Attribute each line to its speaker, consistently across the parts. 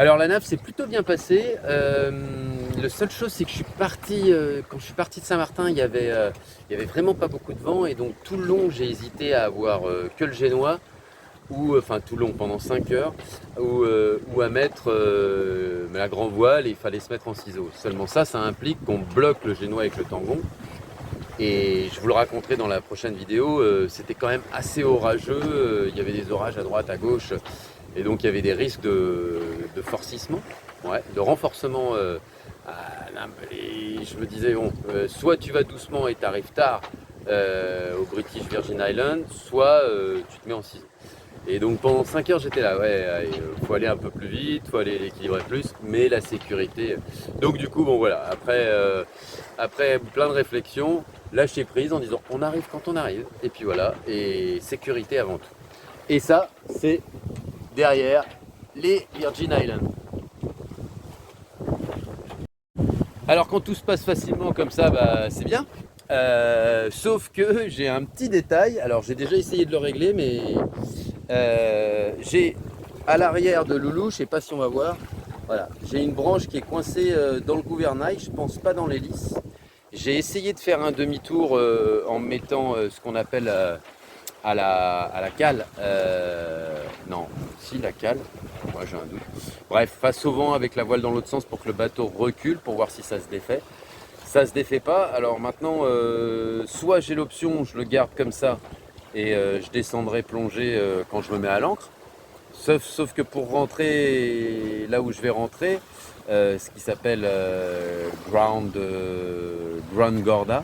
Speaker 1: Alors la nave s'est plutôt bien passée. La seule chose, c'est que je suis parti, quand je suis parti de Saint-Martin, il y avait vraiment pas beaucoup de vent et donc tout le long, j'ai hésité à avoir que le génois ou enfin tout le long pendant 5 heures ou à mettre la grand voile et il fallait se mettre en ciseaux. Seulement ça implique qu'on bloque le génois avec le tangon. Et je vous le raconterai dans la prochaine vidéo, c'était quand même assez orageux, il y avait des orages à droite, à gauche, et donc il y avait des risques de forcissement, ouais, de renforcement. Et je me disais, bon, soit tu vas doucement et tu arrives tard au British Virgin Islands, soit tu te mets en ciseaux. Et donc pendant 5 heures j'étais là, ouais, il faut aller un peu plus vite, faut aller équilibrer plus, mais la sécurité. Donc du coup, bon voilà, après plein de réflexions, lâcher prise en disant on arrive quand on arrive, et puis voilà, et sécurité avant tout. Et ça, c'est derrière les Virgin Islands. Alors quand tout se passe facilement comme ça, bah, c'est bien. Sauf que j'ai un petit détail, alors j'ai déjà essayé de le régler, mais j'ai à l'arrière de Loulou, je sais pas si on va voir, voilà, j'ai une branche qui est coincée dans le gouvernail, je pense pas dans l'hélice. J'ai essayé de faire un demi-tour en mettant ce qu'on appelle à la cale. Non, si la cale, moi j'ai un doute. Bref, face au vent avec la voile dans l'autre sens pour que le bateau recule pour voir si ça se défait. Ça se défait pas, alors maintenant soit j'ai l'option, je le garde comme ça et je descendrai plonger quand je me mets à l'ancre. Sauf que pour rentrer là où je vais rentrer, ce qui s'appelle Ground Gorda,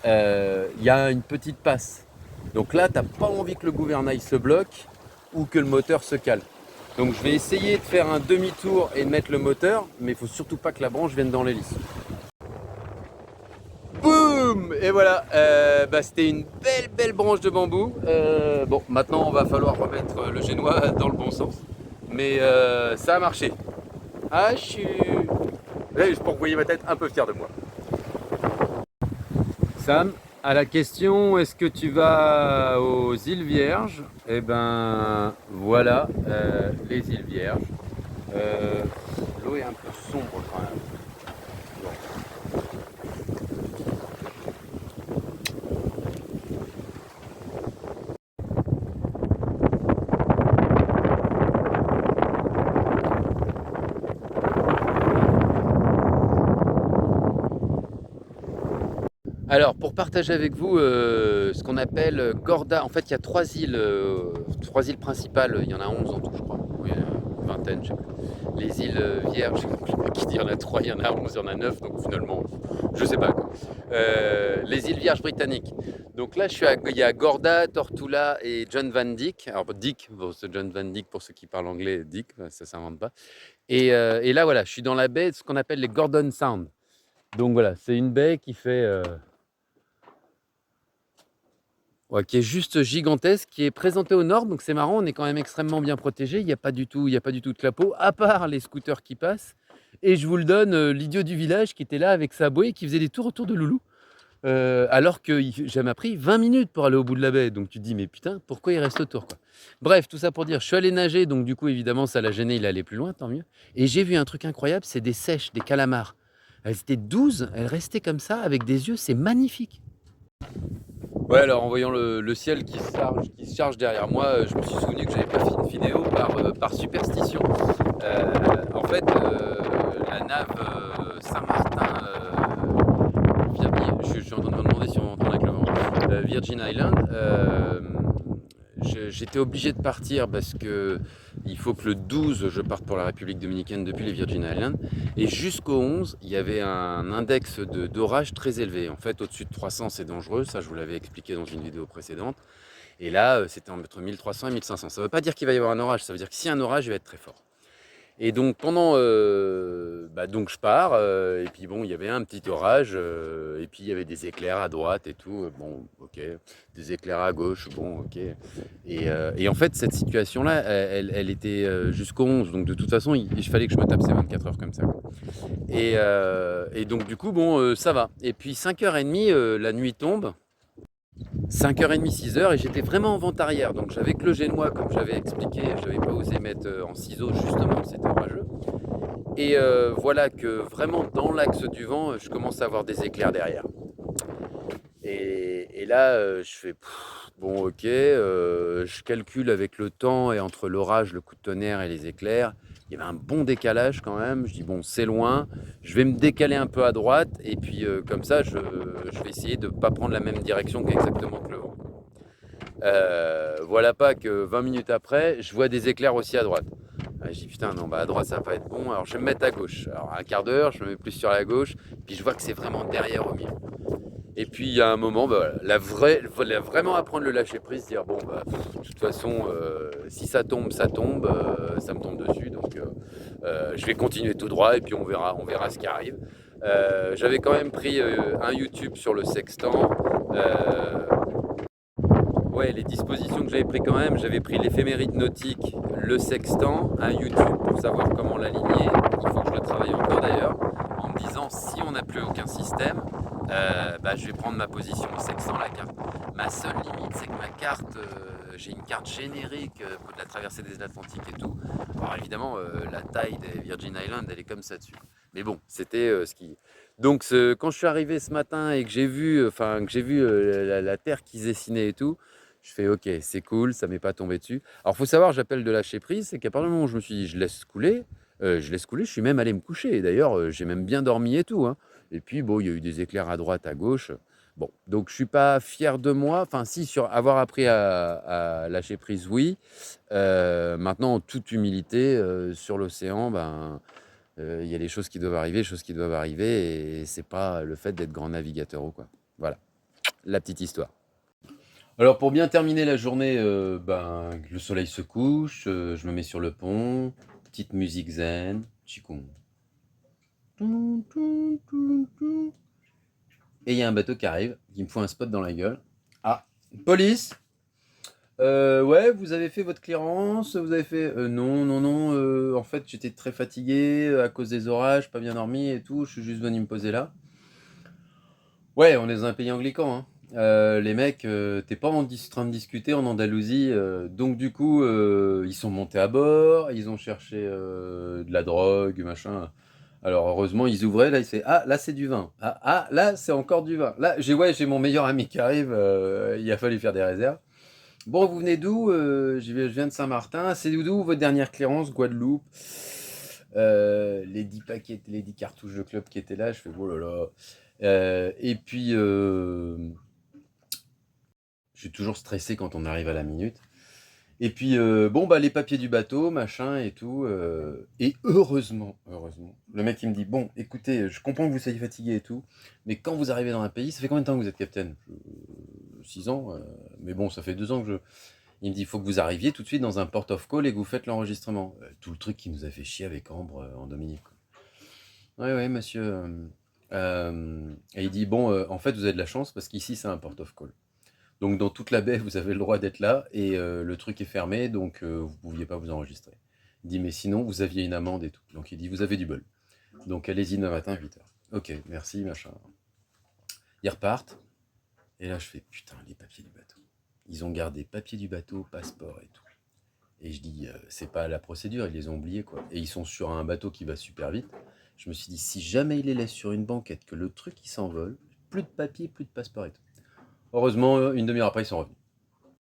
Speaker 1: il y a une petite passe. Donc là, tu n'as pas envie que le gouvernail se bloque ou que le moteur se cale. Donc je vais essayer de faire un demi-tour et de mettre le moteur, mais il faut surtout pas que la branche vienne dans l'hélice. Boum! Et voilà, c'était une belle branche de bambou. Bon, maintenant on va falloir remettre le génois dans le bon sens. Mais ça a marché. Ah, pour que vous voyez ma tête, un peu fier de moi. Sam, à la question est-ce que tu vas aux îles Vierges? Eh ben voilà les îles Vierges. L'eau est un peu sombre quand même. Alors, pour partager avec vous ce qu'on appelle Gorda, en fait, il y a 3 îles principales, il y en a 11 en tout, je crois, oui, une vingtaine, je sais plus. Les îles Vierges, qui dit il y en a 3, il y en a 11, il y en a 9, donc finalement, je sais pas quoi. Les îles Vierges britanniques. Donc là, il y a Gorda, Tortola et John Van Dyck. Alors, Dick, c'est John Van Dyck pour ceux qui parlent anglais, Dick, ça s'invente pas. Et là, voilà, je suis dans la baie, ce qu'on appelle les Gordon Sound. Donc voilà, c'est une baie qui fait. Ouais, qui est juste gigantesque, qui est présenté au nord, donc c'est marrant, on est quand même extrêmement bien protégé, il n'y a pas du tout de clapot, à part les scooters qui passent. Et je vous le donne, l'idiot du village qui était là avec sa bouée, qui faisait des tours autour de Loulou, alors que ça m'a pris 20 minutes pour aller au bout de la baie. Donc tu te dis, mais putain, pourquoi il reste autour, quoi. Bref, tout ça pour dire, je suis allé nager, donc du coup, évidemment, ça l'a gêné, il allait plus loin, tant mieux. Et j'ai vu un truc incroyable, c'est des sèches, des calamars. Elles étaient 12, elles restaient comme ça, avec des yeux, c'est magnifique. Ouais, alors en voyant le ciel qui se charge derrière moi, je me suis souvenu que j'avais pas fait une vidéo par superstition. En fait, la nave Saint-Martin, je suis en train de me demander si on m'entend avec le vent, Virgin Island, j'étais obligé de partir parce que il faut que le 12 je parte pour la République dominicaine depuis les Virgin Islands et jusqu'au 11 il y avait un index d'orage très élevé. En fait au-dessus de 300 c'est dangereux, ça je vous l'avais expliqué dans une vidéo précédente et là c'était entre 1300 et 1500. Ça ne veut pas dire qu'il va y avoir un orage, ça veut dire que si un orage il va être très fort. Et donc pendant, donc je pars, et puis bon, il y avait un petit orage, et puis il y avait des éclairs à droite et tout, bon, ok, des éclairs à gauche, bon, ok. Et en fait, cette situation-là, elle était jusqu'au 11, donc de toute façon, il fallait que je me tape ces 24 heures comme ça, quoi. Et donc du coup, bon, ça va. Et puis 5h30, la nuit tombe, 5h30, 6h, et j'étais vraiment en vente arrière. Donc j'avais que le génois, comme j'avais expliqué, je n'avais pas osé mettre en ciseaux, justement, c'était orageux. Et voilà que vraiment dans l'axe du vent, je commence à avoir des éclairs derrière. Et là, je fais bon, ok, je calcule avec le temps et entre l'orage, le coup de tonnerre et les éclairs. Il y avait un bon décalage quand même. Je dis bon, c'est loin. Je vais me décaler un peu à droite et puis comme ça, je vais essayer de ne pas prendre la même direction qu'exactement que le vent. Voilà pas que 20 minutes après, je vois des éclairs aussi à droite. Je dis putain, non, bah à droite ça va pas être bon. Alors je vais me mettre à gauche. Alors un quart d'heure, je me mets plus sur la gauche. Puis je vois que c'est vraiment derrière au milieu. Et puis il y a un moment, bah, vraiment apprendre le lâcher prise, dire bon, bah, de toute façon, si ça tombe, ça tombe, ça me tombe dessus, donc je vais continuer tout droit et puis on verra ce qui arrive. J'avais quand même pris un YouTube sur le sextant. Ouais, les dispositions que j'avais pris quand même, j'avais pris l'éphéméride nautique, le sextant, un YouTube pour savoir comment l'aligner. Il faut que je le travaille encore d'ailleurs, en me disant si on n'a plus aucun système, bah, je vais prendre ma position au sextant, la carte. Ma seule limite, c'est que ma carte, j'ai une carte générique pour la traversée des Atlantiques et tout. Alors évidemment, la taille des Virgin Islands, elle est comme ça dessus. Mais bon, c'était ce qui. Donc quand je suis arrivé ce matin et que j'ai vu, la terre qui se dessinait et tout, je fais ok, c'est cool, ça m'est pas tombé dessus. Alors faut savoir, j'appelle de lâcher prise, c'est qu'à partir du moment où je me suis dit je laisse couler, je suis même allé me coucher. Et d'ailleurs, j'ai même bien dormi et tout, hein. Et puis bon, il y a eu des éclairs à droite, à gauche. Bon, donc je suis pas fier de moi. Enfin, si, sur avoir appris à lâcher prise, oui. Maintenant, en toute humilité, sur l'océan, ben, il y a les choses qui doivent arriver, les choses qui doivent arriver, et c'est pas le fait d'être grand navigateur ou quoi. Voilà, la petite histoire. Alors pour bien terminer la journée, ben, le soleil se couche, je me mets sur le pont, petite musique zen, Qigong. Et il y a un bateau qui arrive, qui me fout un spot dans la gueule. Ah, police. Ouais, vous avez fait votre clearance, vous avez fait... non, non, non, en fait j'étais très fatigué à cause des orages, pas bien dormi et tout, je suis juste venu me poser là. Ouais, on est dans un pays anglican, hein. Les mecs, t'es pas train de discuter en Andalousie, donc du coup, ils sont montés à bord, ils ont cherché de la drogue, machin. Alors heureusement, ils ouvraient, là, il fait ah, là c'est du vin. Ah, ah, là c'est encore du vin. Là, j'ai mon meilleur ami qui arrive, il a fallu faire des réserves. Bon, vous venez d'où? Je viens de Saint-Martin. C'est d'où votre dernière clearance? Guadeloupe. Les 10 paquets, les 10 cartouches de club qui étaient là, je fais oh là là. Et puis, je suis toujours stressé quand on arrive à la minute. Et puis, bon, bah, les papiers du bateau, machin et tout. Et heureusement, le mec il me dit bon, écoutez, je comprends que vous soyez fatigué et tout, mais quand vous arrivez dans un pays, ça fait combien de temps que vous êtes capitaine? 6 ans, mais bon, ça fait 2 ans que je. Il me dit il faut que vous arriviez tout de suite dans un port of call et que vous faites l'enregistrement. Tout le truc qui nous a fait chier avec Ambre en Dominique, quoi. Ouais, ouais, monsieur. Et il dit bon, en fait, vous avez de la chance parce qu'ici, c'est un port of call. Donc, dans toute la baie, vous avez le droit d'être là et le truc est fermé, donc vous ne pouviez pas vous enregistrer. Il dit mais sinon, vous aviez une amende et tout. Donc, il dit vous avez du bol. Donc, allez-y demain matin, 8h. Ok, merci, machin. Ils repartent. Et là, je fais putain, les papiers du bateau. Ils ont gardé papier du bateau, passeport et tout. Et je dis, c'est pas la procédure, ils les ont oubliés, quoi. Et ils sont sur un bateau qui va super vite. Je me suis dit, si jamais ils les laissent sur une banquette, que le truc il s'envole, plus de papier, plus de passeport et tout. Heureusement, une demi-heure après, ils sont revenus.